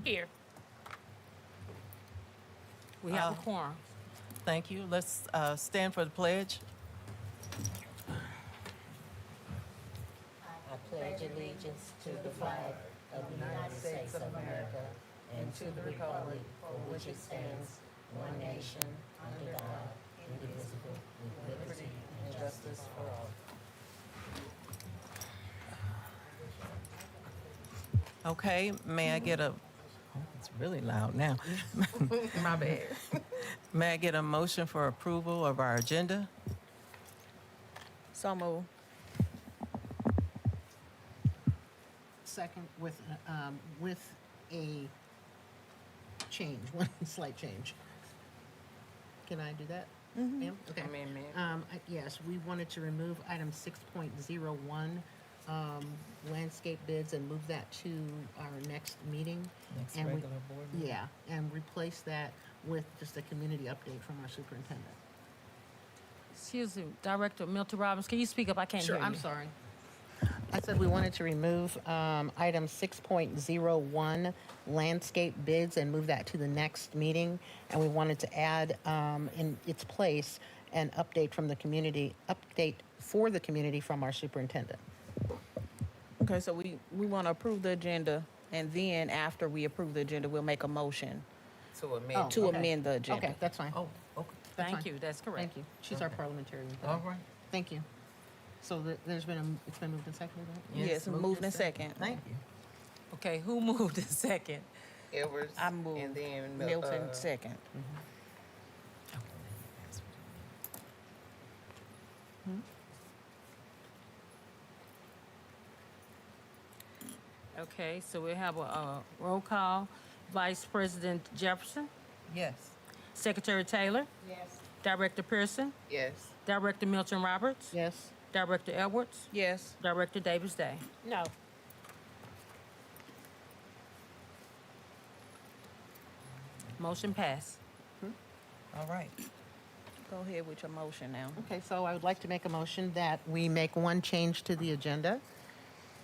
Here. We have a quorum. Thank you. Let's stand for the pledge. I pledge allegiance to the flag of the United States of America and to the republic for which it stands, one nation, under God, indivisible, with liberty and justice for all. Okay, may I get a, oh, it's really loud now. My bad. May I get a motion for approval of our agenda? So move. Second, with a change, one slight change. Can I do that? Ma'am? Okay. Amendment. Yes, we wanted to remove item 6.01, landscape bids, and move that to our next meeting. Next And regular board meeting. Yeah, and replace that with just a community update from our superintendent. Excuse me, Director Milton Robbins, can you speak up? I can't hear Sure, you. I'm sorry. I said we wanted to remove item 6.01, landscape bids, and move that to the next meeting. And we wanted to add in its place an update from the community, update for the community from our superintendent. Okay, so we want to approve the agenda, and then after we approve the agenda, we'll make a motion To amend. to okay. amend the agenda. Okay, that's fine. Oh, okay. Thank fine. you, that's correct. Thank you. She's our parliamentarian. All right. Thank you. So it's been moved and seconded, right? Yes, moved and second. Thank you. Okay, who moved in second? Edwards. I moved. And then Milton second. Okay, so we have a roll call. Vice President Jefferson, Yes. Secretary Taylor, Yes. Director Pearson, Yes. Director Milton Roberts, Yes. Director Edwards, Yes. Director Davis Day. No. Motion passed. All right. Go ahead with your motion now. Okay, so I would like to make a motion that we make one change to the agenda,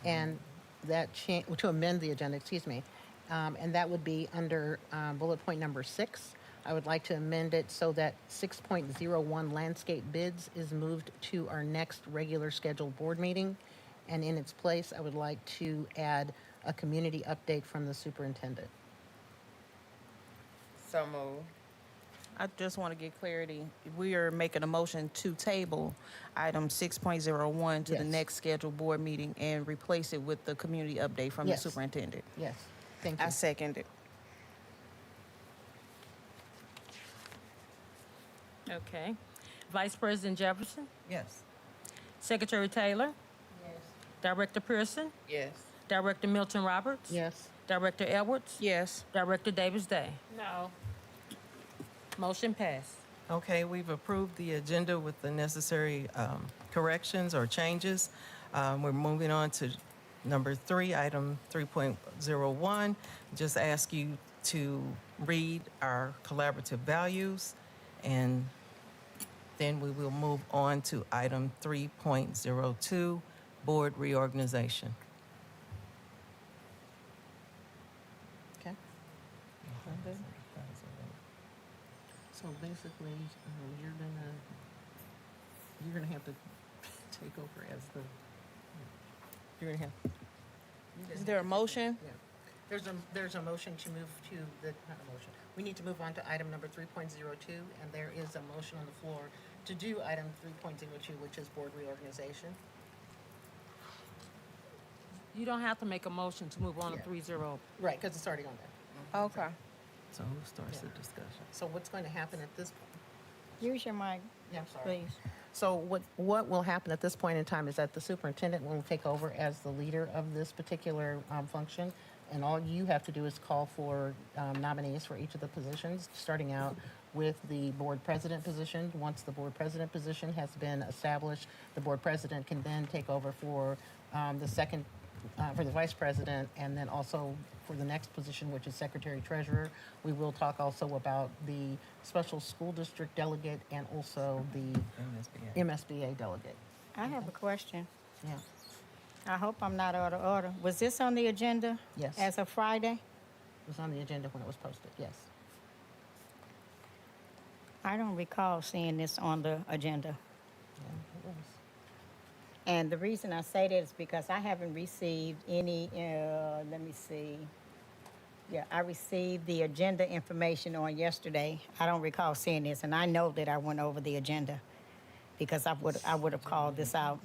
and that change, to amend the agenda, excuse me, and that would be under bullet point number 6. I would like to amend it so that 6.01 landscape bids is moved to our next regular scheduled board meeting, and in its place, I would like to add a community update from the superintendent. So move. I just want to get clarity. We are making a motion to table item 6.01 to the Yes. next scheduled board meeting and replace it with the community update from the Yes. superintendent. Yes, thank you. I second it. Okay. Vice President Jefferson, Yes. Secretary Taylor, Yes. Director Pearson, Yes. Director Milton Roberts, Yes. Director Edwards, Yes. Director Davis Day. No. Motion passed. Okay, we've approved the agenda with the necessary corrections or changes. We're moving on to number 3, item 3.01. Just ask you to read our collaborative values, and then we will move on to item 3.02, board reorganization. Okay. So basically, you're gonna have to take over as the, you're gonna have. Is there a motion? Yeah. There's a motion to move to the, not a motion. We need to move on to item number 3.02, and there is a motion on the floor to do item 3.02, which is board reorganization. You don't have to make a motion to move on to Yeah. 3-0. Right, because it's already on there. Okay. So who starts the discussion? So what's going to happen at this point? Use your mic, Yeah, I'm sorry. please. So what will happen at this point in time is that the superintendent will take over as the leader of this particular function, and all you have to do is call for nominees for each of the positions, starting out with the board president position. Once the board president position has been established, the board president can then take over for the second, for the vice president, and then also for the next position, which is secretary treasurer. We will talk also about the special school district delegate and also the MSBA. MSBA delegate. I have a question. Yeah. I hope I'm not out of order. Was this on the agenda? Yes. As of Friday? was on the agenda when it was posted, yes. I don't recall seeing this on the agenda. Yeah, it was. And the reason I say that is because I haven't received any, let me see. Yeah, I received the agenda information on yesterday. I don't recall seeing this, and I know that I went over the agenda because I would have called this out.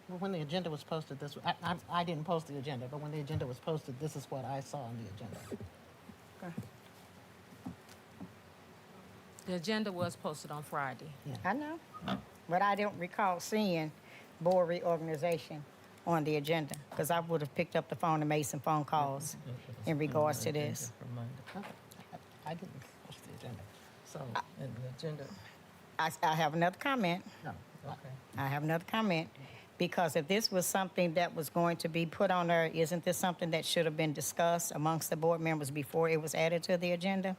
Well, when the agenda was posted, I didn't post the agenda, but when the agenda was posted, this is what I saw on the agenda. The agenda was posted on Friday. I know, but I don't recall seeing board reorganization on the agenda because I would have picked up the phone and made some phone calls in regards to this. For Monday. Okay. I didn't post the agenda, so, And the agenda, I have another comment. no. okay. I have another comment. Because if this was something that was going to be put on there, isn't this something that should have been discussed amongst the board members before it was added to the agenda?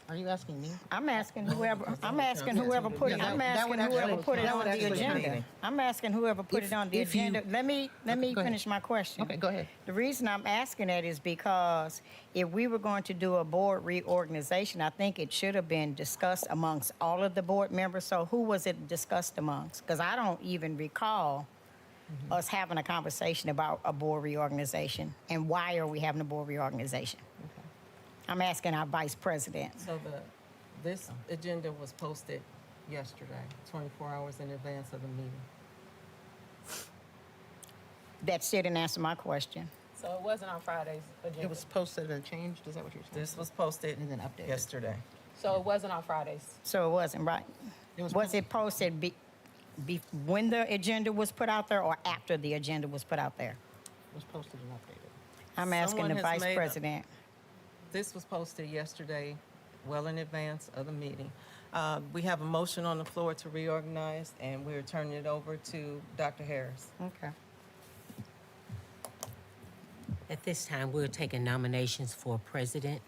Are you asking me? I'm asking whoever put it, I'm asking Yeah, whoever that put it would on the actually be agenda. meeting. I'm asking whoever put it on the If you- agenda. Let me go ahead. finish my question. Okay, go ahead. The reason I'm asking that is because if we were going to do a board reorganization, I think it should have been discussed amongst all of the board members. So who was it discussed amongst? Because I don't even recall us having a conversation about a board reorganization. And why are we having a board reorganization? I'm asking our vice president. So this agenda was posted yesterday, 24 hours in advance of the meeting. That still didn't answer my question. So it wasn't on Friday's agenda? It was posted and changed, is that what you're saying? This was posted And then updated. yesterday. So it wasn't on Friday's? So it wasn't right. Was it posted when the agenda was put out there or after the agenda was put out there? It was posted and updated. I'm asking Someone the has vice made a- president. This was posted yesterday, well in advance of the meeting. We have a motion on the floor to reorganize, and we're turning it over to Dr. Harris. Okay. At this time, we're taking nominations for president.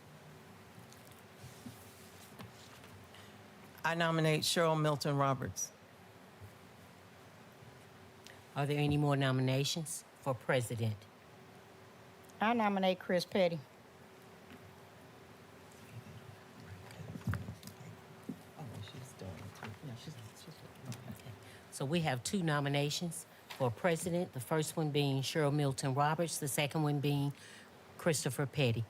I nominate Cheryl Milton Roberts. Are there any more nominations for president? I nominate Chris Petty. Oh, she's doing it too. Yeah, she's So we have two nominations for president, the first one being Cheryl Milton Roberts, the second one being Christopher Petty.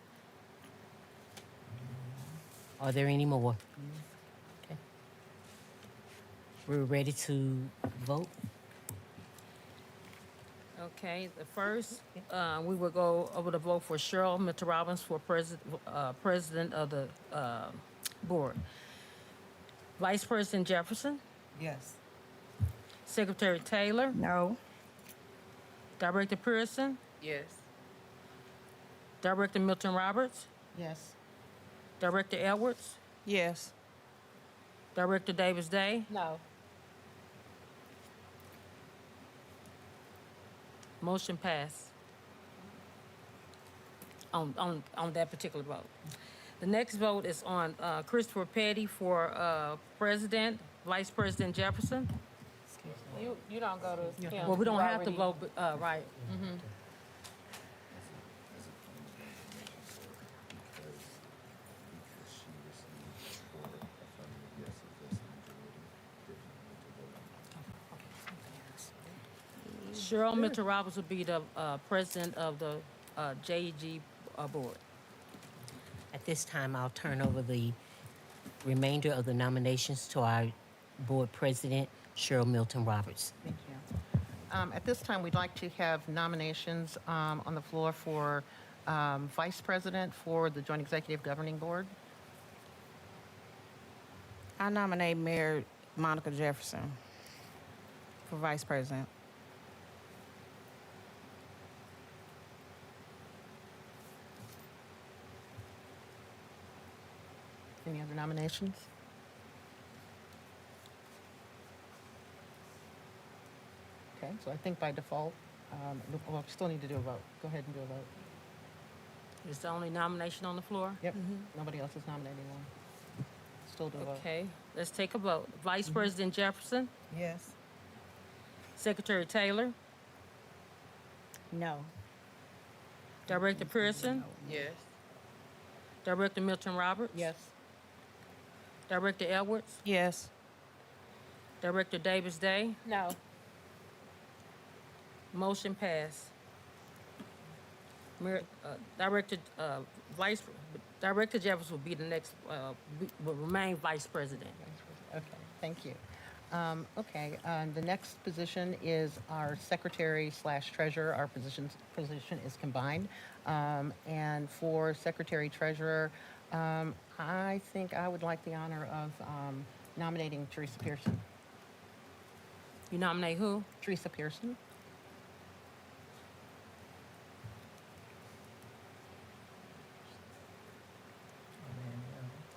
Are there any more? Okay. We're ready to vote. Okay, the first, we will go over the vote for Cheryl Mr. Robbins for president of the board. Vice President Jefferson, Yes. Secretary Taylor, No. Director Pearson, Yes. Director Milton Roberts, Yes. Director Edwards, Yes. Director Davis Day, No. motion passed on that particular vote. The next vote is on Christopher Petty for president, Vice President Jefferson. You don't go to him. Well, we don't have to vote, right. Cheryl Mitchell Roberts will be the president of the JEG board. At this time, I'll turn over the remainder of the nominations to our board president, Cheryl Milton Roberts. Thank you. At this time, we'd like to have nominations on the floor for vice president for the Joint Executive Governing Board. I nominate Mayor Monica Jefferson for vice president. Any other nominations? Okay, so I think by default, well, we still need to do a vote. Go ahead and do a vote. Is the only nomination on the floor? Yep, nobody else is nominating one. Still do a vote. Okay, let's take a vote. Vice President Jefferson, Yes. Secretary Taylor, No. Director Pearson, Yes. Director Milton Roberts. Yes. Director Edwards, Yes. Director Davis Day. No. Motion passed. Director Jefferson will be the next, will remain Vice President. Okay, thank you. Okay, the next position is our secretary/treasurer. Our position is combined. And for secretary/treasurer, I think I would like the honor of nominating Teresa Pearson. You nominate who? Teresa Pearson?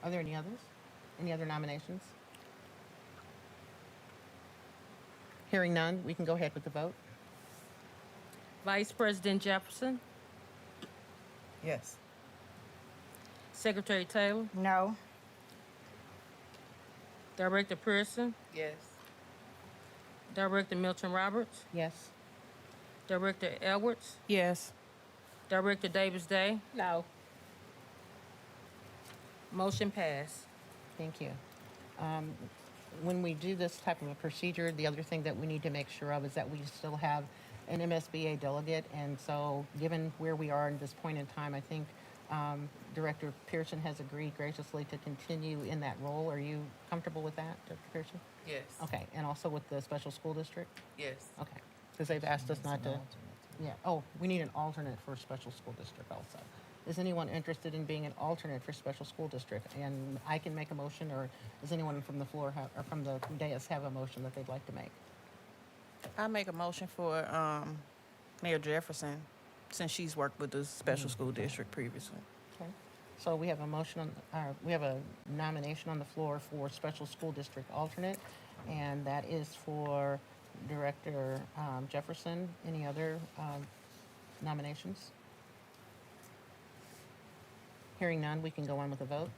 Are there any others? Any other nominations? Hearing none, we can go ahead with the vote. Vice President Jefferson, Yes. Secretary Taylor, No. Director Pearson, Yes. Director Milton Roberts, Yes? Director Edwards, Yes. Director Davis Day. No. Motion passed. Thank you. When we do this type of a procedure, the other thing that we need to make sure of is that we still have an MSBA delegate. And so given where we are at this point in time, I think Director Pearson has agreed graciously to continue in that role. Are you comfortable with that, Director Pearson? Yes. Okay, and also with the special school district? Yes. Okay, because they've asked us not to. Yeah, oh, we need an alternate for special school district also. Is anyone interested in being an alternate for special school district? And I can make a motion, or does anyone from the floor have, or from the dais have a motion that they'd like to make? I make a motion for Mayor Jefferson, since she's worked with the special school district previously. Okay, so we have a motion on, we have a nomination on the floor for special school district alternate, and that is for Director Jefferson. Any other nominations? Hearing none, we can go on with the vote.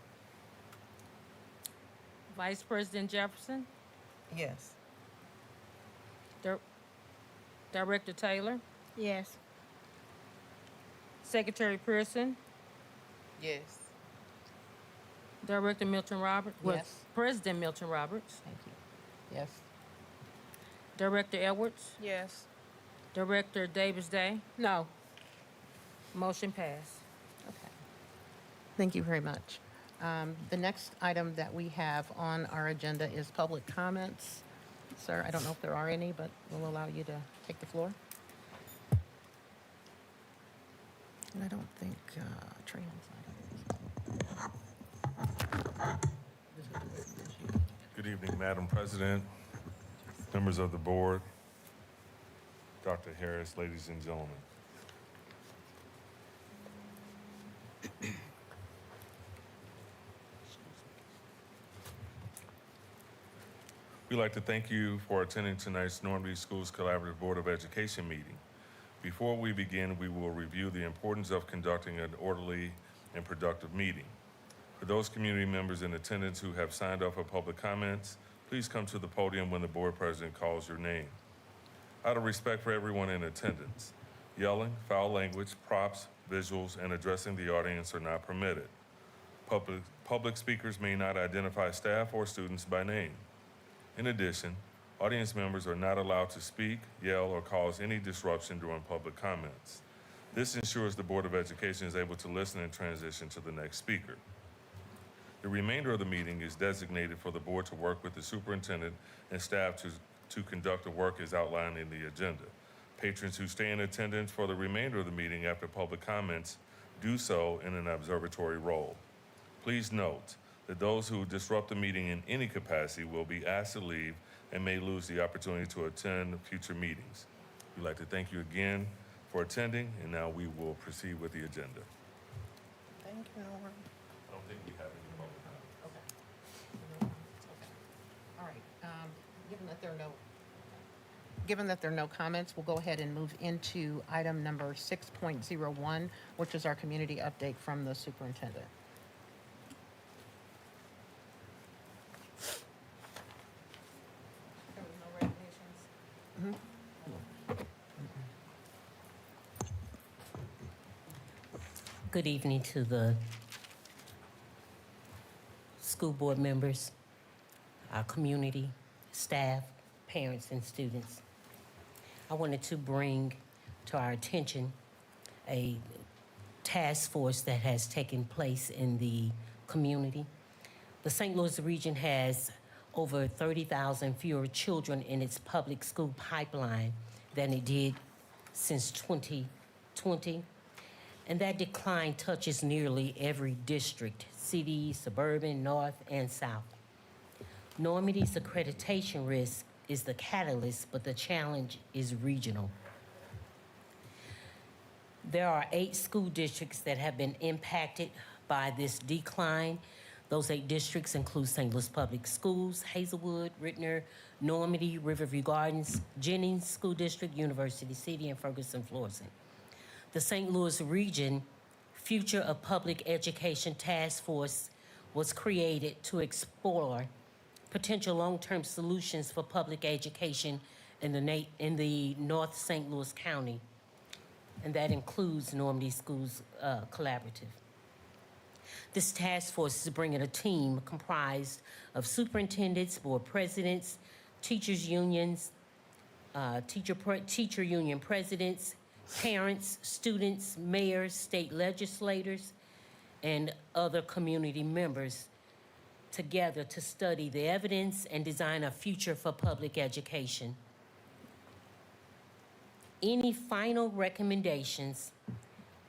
Vice President Jefferson, Yes. Director Taylor, Yes. Secretary Pearson, Yes. Director Milton Roberts. Yes. President Milton Roberts, Thank you. Yes? Director Edwards, Yes. Director Davis Day. No. Motion passed. Okay. Thank you very much. The next item that we have on our agenda is public comments. Sir, I don't know if there are any, but we'll allow you to take the floor. And I don't think Trina's not on. Good evening, Madam President, members of the board, Dr. Harris, ladies and gentlemen. We'd like to thank you for attending tonight's Normandy Schools Collaborative Board of Education meeting. Before we begin, we will review the importance of conducting an orderly and productive meeting. For those community members in attendance who have signed up for public comments, please come to the podium when the board president calls your name. Out of respect for everyone in attendance, yelling, foul language, props, visuals, and addressing the audience are not permitted. Public speakers may not identify staff or students by name. In addition, audience members are not allowed to speak, yell, or cause any disruption during public comments. This ensures the Board of Education is able to listen and transition to the next speaker. The remainder of the meeting is designated for the board to work with the superintendent and staff to conduct the work as outlined in the agenda. Patrons who stay in attendance for the remainder of the meeting after public comments do so in an observatory role. Please note that those who disrupt the meeting in any capacity will be asked to leave and may lose the opportunity to attend future meetings. We'd like to thank you again for attending, and now we will proceed with the agenda. Thank you, Nora. I don't think we have any public comments. All right. Given that there are no comments, we'll go ahead and move into item number 6.01, which is our community update from the superintendent. There was no resignations. Good evening to the school board members, our community, staff, parents, and students. I wanted to bring to our attention a task force that has taken place in the community. The St. Louis region has over 30,000 fewer children in its public school pipeline than it did since 2020. And that decline touches nearly every district, city, suburban, north, and south. Normandy's accreditation risk is the catalyst, but the challenge is regional. There are 8 school districts that have been impacted by this decline. Those 8 districts include St. Louis Public Schools, Hazelwood, Rittner, Normandy, Riverview Gardens, Jennings School District, University City, and Ferguson-Florissant. The St. Louis Region Future of Public Education Task Force was created to explore potential long-term solutions for public education in the North St. Louis County, and that includes Normandy Schools Collaborative. This task force is bringing a team comprised of superintendents, board presidents, teachers unions, teacher union presidents, parents, students, mayors, state legislators, and other community members together to study the evidence and design a future for public education. Any final recommendations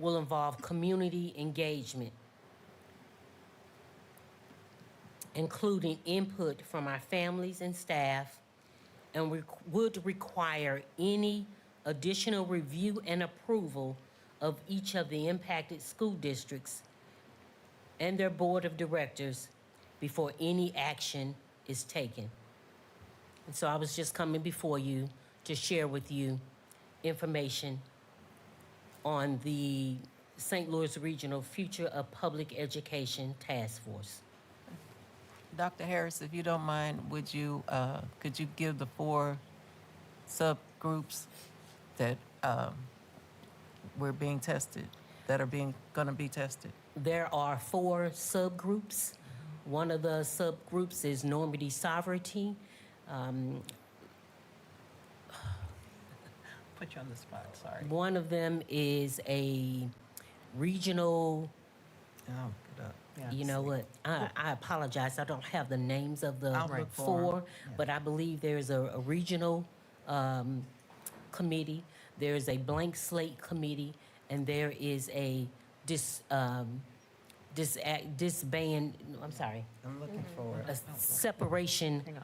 will involve community engagement, including input from our families and staff, and would require any additional review and approval of each of the impacted school districts and their board of directors before any action is taken. And so I was just coming before you to share with you information on the St. Louis Regional Future of Public Education Task Force. Dr. Harris, if you don't mind, could you give the 4 subgroups that we're being tested, that are going to be tested? There are 4 subgroups. One of the subgroups is Normandy sovereignty. Put you on the spot, sorry. One of them is a regional, Oh, good up. Yeah. you know what, I apologize, I don't have the names of the I'll look for 'em. 4, but I believe there's a regional committee, there's a blank slate committee, and there is a disband, I'm sorry, I'm looking for a it. separation Hang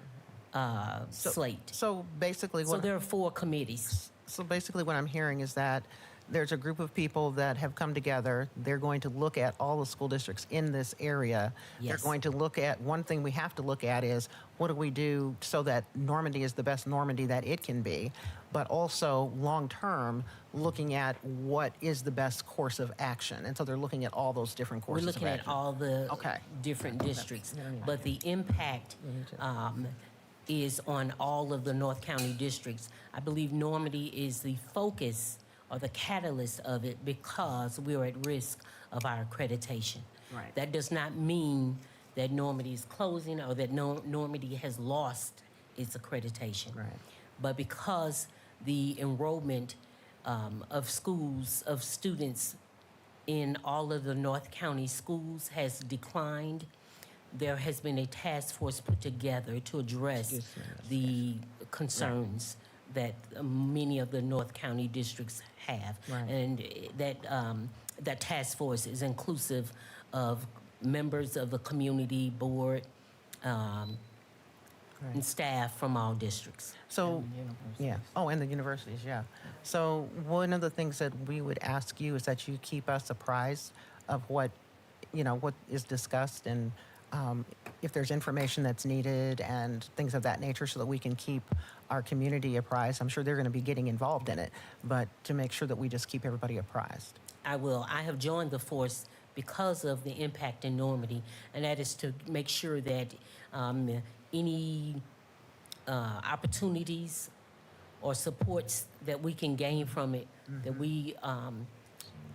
on. slate. So basically, So there are 4 committees. So basically what I'm hearing is that there's a group of people that have come together. They're going to look at all the school districts in this area. They're Yes. going to look at, one thing we have to look at is what do we do so that Normandy is the best Normandy that it can be, but also long-term looking at what is the best course of action. And so they're looking at all those different We're courses of looking action. at all the Okay. different districts, Yeah, yeah. but the impact is on all of the North County districts. I believe Normandy is the focus or the catalyst of it because we're at risk of our accreditation. Right. That does not mean that Normandy is closing or that Normandy has lost its accreditation. Right. But because the enrollment of schools, of students in all of the North County schools has declined, there has been a task force put together to address the concerns that many of the North County districts have. Right. And that task force is inclusive of members of the community board and staff from all districts. So, yeah. Oh, and the universities, yeah. So one of the things that we would ask you is that you keep us apprised of what is discussed and if there's information that's needed and things of that nature so that we can keep our community apprised. I'm sure they're going to be getting involved in it, but to make sure that we just keep everybody apprised. I will. I have joined the force because of the impact in Normandy, and that is to make sure that any opportunities or supports that we can gain from it, that we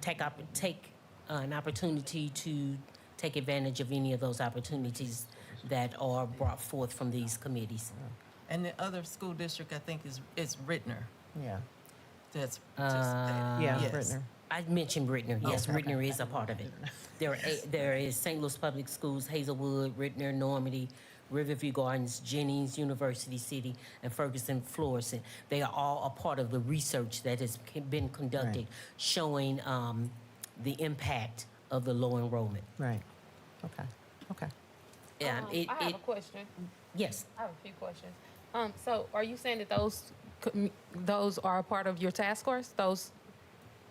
take an opportunity to take advantage of any of those opportunities that are brought forth from these committees. And the other school district, I think, is Rittner. Yeah. That's participated. Yeah, Yes. Brittner. I mentioned Rittner. Yes, Okay. Rittner is a part of it. There is St. Louis Public Schools, Hazelwood, Rittner, Normandy, Riverview Gardens, Jennings, University City, and Ferguson Florissant. They are all a part of the research that has been conducted Right. showing the impact of the low enrollment. Right. Okay. Okay. Yeah, I have a question. yes, I have a few questions. So are you saying that those are a part of your task force? Those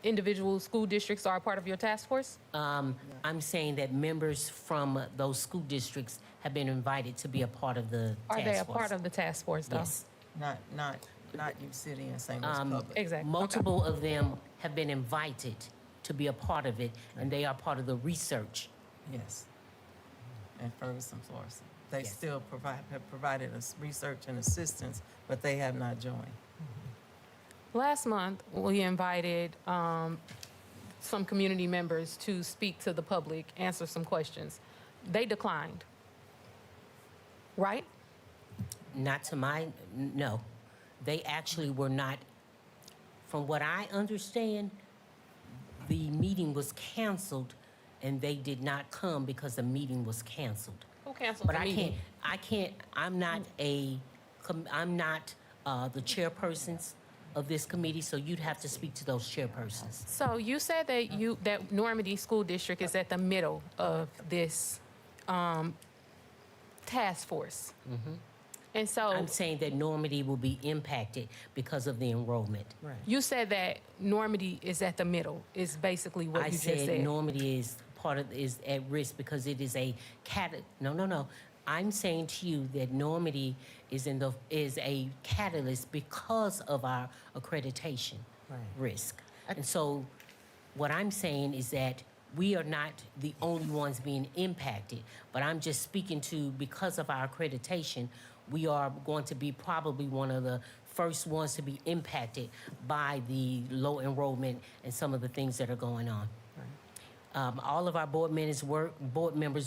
individual school districts are a part of your task force? I'm saying that members from those school districts have been invited to be a part of the Are task they a force. part of the task force, though? Yes. Not U City and St. Louis Public. Exactly. Multiple of them have been invited to be a part of it, and they are part of the research. Yes. And Ferguson Florissant. They Yes. still have provided us research and assistance, but they have not joined. Last month, we invited some community members to speak to the public, answer some questions. They declined. Right? Not to my, no. They actually were not, from what I understand, the meeting was canceled and they did not come because the meeting was canceled. Who canceled But the meeting? I'm not the chairpersons of this committee, so you'd have to speak to those chairpersons. So you said that Normandy School District is at the middle of this task force. And so I'm saying that Normandy will be impacted because of the enrollment. Right. you said that Normandy is at the middle, is basically what I you just said said. Normandy is at risk because it is a no. I'm saying to you that Normandy is a catalyst because of our accreditation Right. risk. And so what I'm saying is that we are not the only ones being impacted, but I'm just speaking to because of our accreditation, we are going to be probably one of the first ones to be impacted by the low enrollment and some of the things that are going on. All of our board members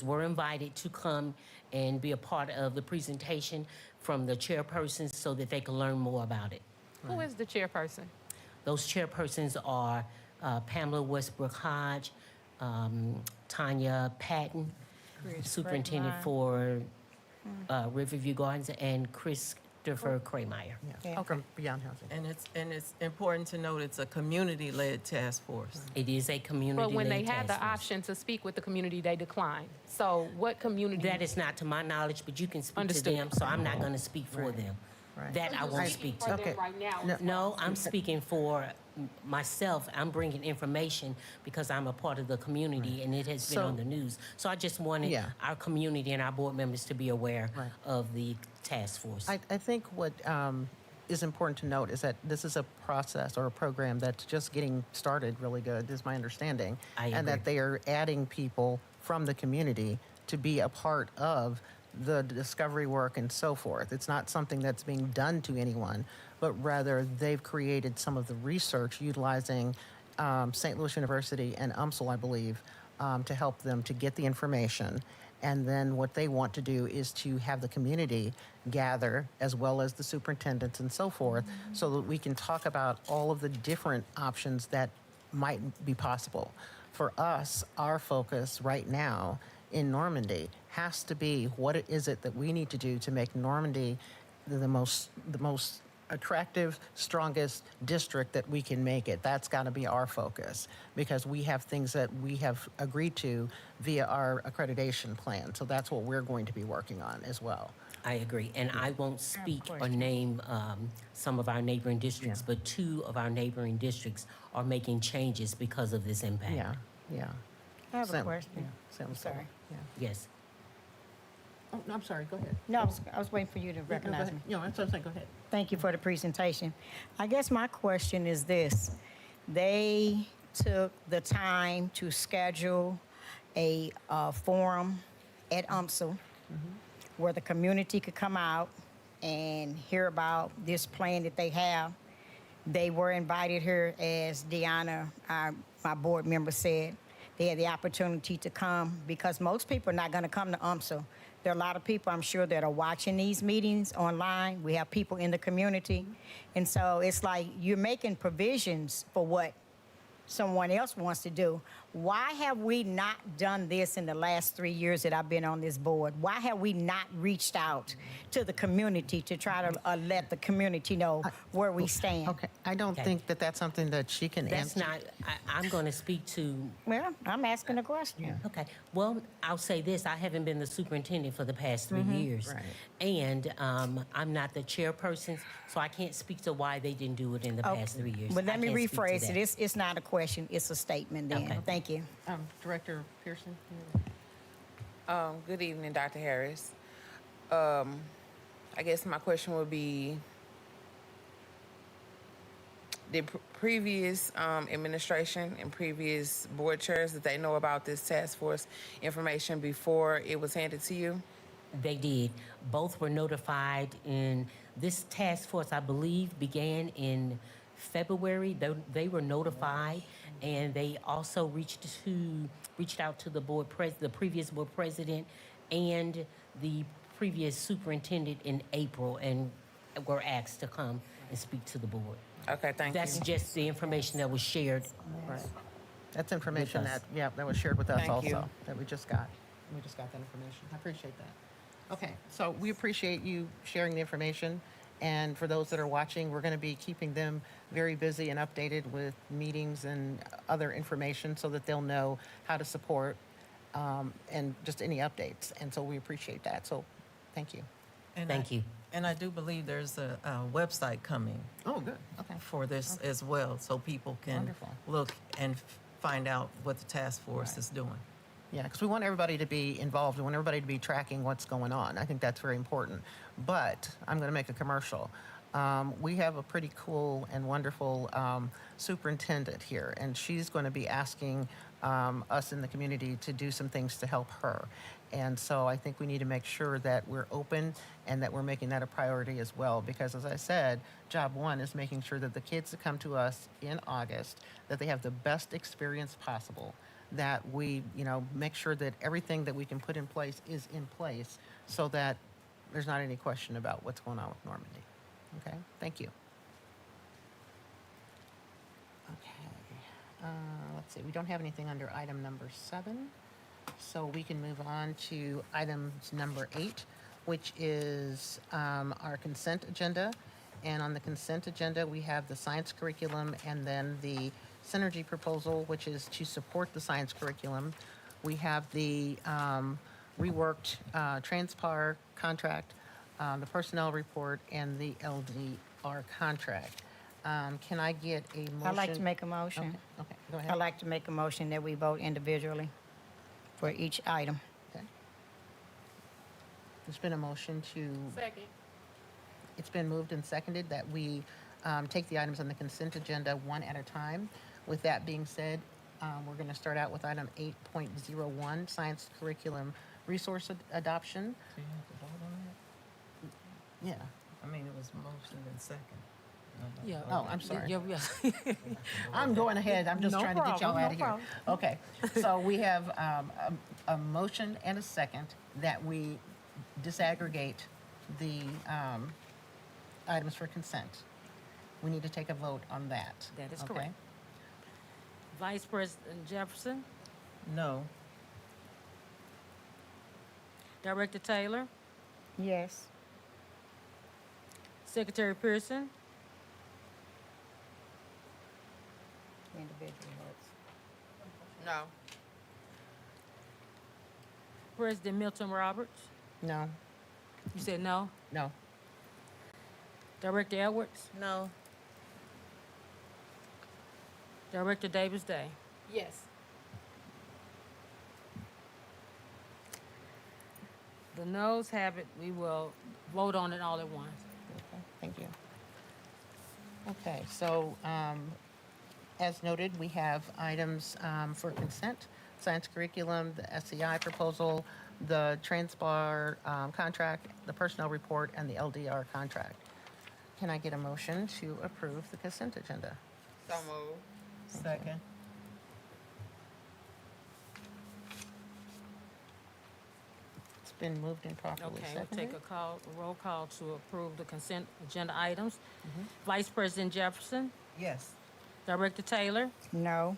were invited to come and be a part of the presentation from the chairpersons so that they can learn more about it. Who is the chairperson? Those chairpersons are Pamela Westbrook Hodge, Tanya Patton, Superintendent for Riverview Gardens, and Christopher Krameyer. Yeah. From Beyond Housing. And it's important to note it's a community-led task force. It is a community. But when they had the option to speak with the community, they declined. So what community? That is not to my knowledge, but you can speak Understood. to them, so I'm not going to speak for them. Right. That I won't speak to. Okay. Right now. No. No, I'm speaking for myself. I'm bringing information because I'm a part of the community and it has been So- on the news. So I just wanted Yeah. our community and our board members to be aware Right. of the task force. I think what is important to note is that this is a process or a program that's just getting started really good, is my understanding. I And that agree. they are adding people from the community to be a part of the discovery work and so forth. It's not something that's being done to anyone, but rather they've created some of the research utilizing St. Louis University and UMSL, I believe, to help them to get the information. And then what they want to do is to have the community gather, as well as the superintendents and so forth, so that we can talk about all of the different options that might be possible. For us, our focus right now in Normandy has to be what is it that we need to do to make Normandy the most attractive, strongest district that we can make it. That's got to be our focus, because we have things that we have agreed to via our accreditation plan. So that's what we're going to be working on as well. I agree, and I won't speak or name some of our neighboring districts, Yeah. but 2 of our neighboring districts are making changes because of this impact. Yeah. I have a Sam- question. yeah, Sam, Sorry. Yeah. Yes. Oh, no, I'm sorry. Go ahead. No, I was waiting for you to recognize me. No, that's what I'm saying. Go ahead. Thank you for the presentation. I guess my question is this. They took the time to schedule a forum at UMSL where the community could come out and hear about this plan that they have. They were invited here, as Deanna, my board member, said. they had the opportunity to come, because most people are not going to come to UMSL. There are a lot of people, I'm sure, that are watching these meetings online. We have people in the community. And so it's like you're making provisions for what someone else wants to do. Why have we not done this in the last 3 years that I've been on this board? Why have we not reached out to the community to try to let the community know where we stand? Okay, I don't Okay. think that that's something that she can That's answer. not, I'm going to speak to, Well, I'm asking a question. okay, well, I'll say this, I haven't been the superintendent for the past 3 years. Right. And I'm not the chairperson, so I can't speak to why they didn't do it in the past 3 years. But let I me can't speak to rephrase that. it. It's not a question, it's a statement then. Okay. Thank you. Director Pearson? Good evening, Dr. Harris. I guess my question would be, did previous administration and previous board chairs, did they know about this task force information before it was handed to you? They did. Both were notified in, this task force, I believe, began in February. They were notified, and they also reached out to the the previous board president and the previous superintendent in April, and were asked to come and speak to the board. Okay, thank you. That's just the information that was shared. Right. That's information With us. that was shared with us Thank also, you. that we just got. We just got that information. I appreciate that. Okay, so we appreciate you sharing the information. And for those that are watching, we're going to be keeping them very busy and updated with meetings and other information so that they'll know how to support and just any updates. And so we appreciate that. So thank you. Thank you. And I do believe there's a website coming Oh, good. Okay. for this as well, so people can Wonderful. look and find out what the task force Right. is doing. Yeah, because we want everybody to be involved. We want everybody to be tracking what's going on. I think that's very important. But I'm going to make a commercial. We have a pretty cool and wonderful superintendent here, and she's going to be asking us in the community to do some things to help her. And so I think we need to make sure that we're open and that we're making that a priority as well. Because as I said, job one is making sure that the kids that come to us in August, that they have the best experience possible, that we, make sure that everything that we can put in place is in place so that there's not any question about what's going on with Normandy. Okay, thank you. Okay, let's see, we don't have anything under item number 7, so we can move on to items number 8, which is our consent agenda. And on the consent agenda, we have the science curriculum and then the synergy proposal, which is to support the science curriculum. We have the reworked Transpar contract, the personnel report, and the LDR contract. Can I get a motion? I'd like to make a motion. Okay, go I'd ahead. like to make a motion that we vote individually for each item. Okay. There's been a motion to, Second. it's been moved and seconded that we take the items on the consent agenda one at a time. With that being said, we're going to start out with item 8.01, science curriculum resource adoption. Do you have to vote on that? Yeah. I mean, it was motion and second. Yeah. Oh, I'm sorry. Yeah. I'm going ahead. I'm just No trying to get y'all problem, out of no here. Okay. So we have a motion and a second that we disaggregate the items for consent. We need to take a vote on that. That is okay? correct. Vice President Jefferson, No. Director Taylor, Yes. Secretary Pearson, Individual votes. No. President Milton Roberts. No. You said no. No. Director Edwards, No. Director Davis Day. Yes. The noes have it. We will vote on it all at once. Okay, thank you. Okay, so as noted, we have items for consent, science curriculum, the SEI proposal, the Transpar contract, the personnel report, and the LDR contract. Can I get a motion to approve the consent agenda? So moved. Second. been moved and properly Okay, we'll seconded. take a roll call to approve the consent agenda items. Vice President Jefferson, Yes. Director Taylor, No.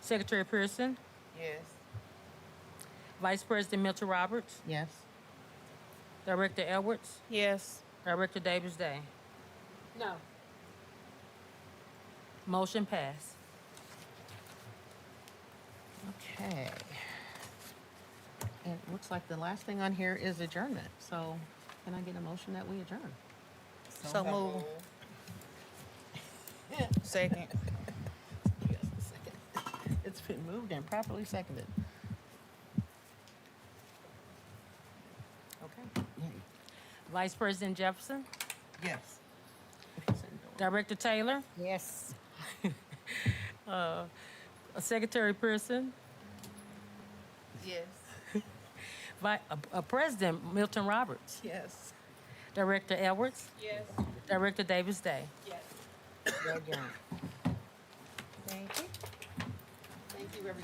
Secretary Pearson, Yes. Vice President Milton Roberts, Yes. Director Edwards, Yes. Director Davis Day. No. Motion passed. Okay. And it looks like the last thing on here is adjournment. So can I get a motion that we adjourn? So move. Second. It's been moved and properly seconded. Okay. Vice President Jefferson, Yes. Director Taylor, Yes. Secretary Pearson, Yes. President Milton Roberts, Yes. Director Edwards, Yes. Director Davis Day. We're adjourned. Thank you.